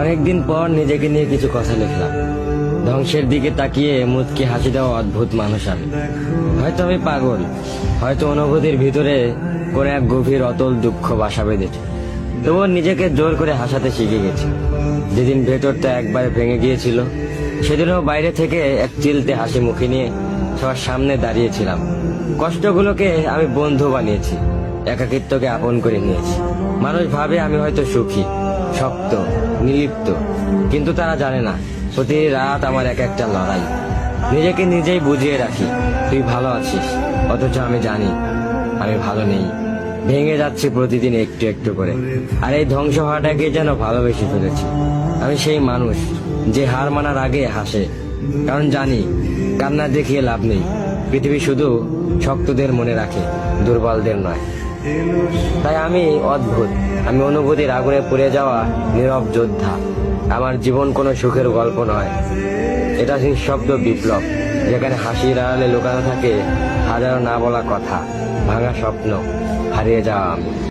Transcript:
অনেকদিন পর নিজেকে নিয়ে কিছু কথা লিখলাম। ধ্বংসের দিকে তাকিয়ে মুচকি হাসি দেওয়া অদ্ভুত মানুষ আমি। হয়তো আমি পাগল, হয়তো অনুভূতির ভিতরে কোন এক গভীর অতল দুঃখ বাসা বেঁধেছে। তবুও নিজেকে জোর করে হাসাতে শিখে গেছি। যেদিন ভেতরটা একবারে ভেঙে গিয়েছিল, সেদিনও বাইরে থেকে এক চিলতে হাসি মুখে নিয়ে সবার সামনে দাঁড়িয়েছিলাম। কষ্টগুলোকে আমি বন্ধু বানিয়েছি, একাকিত্বকে আপন করে নিয়েছি। মানুষ ভাবে আমি হয়তো সুখী, শক্ত, নির্লিপ্ত, কিন্তু তারা জানে না প্রতি রাত আমার এক একটা লড়াই। নিজেকে নিজেই বুঝিয়ে রাখি তুই ভালো আছিস, অথচ আমি জানি আমি ভালো নেই। ভেঙে যাচ্ছি প্রতিদিন একটু একটু করে, আর এই ধ্বংস হওয়াটাকে যেন ভালোবেসে ফেলেছি। আমি সেই মানুষ যে হার মানার আগে হাসে, কারণ জানি কান্না দেখিয়ে লাভ নেই। পৃথিবী শুধু শক্তদের মনে রাখে, দুর্বলদের নয়। তাই আমি অদ্ভুত, আমি অনুভূতির আগুনে পুড়ে যাওয়া নীরব যোদ্ধা। আমার জীবন কোনো সুখের গল্প নয়, এটা নিঃশব্দ বিপ্লব, যেখানে হাসির আড়ালে লুকানো থাকে হাজারো না বলা কথা, ভাঙা স্বপ্ন, হারিয়ে যাওয়া আমি।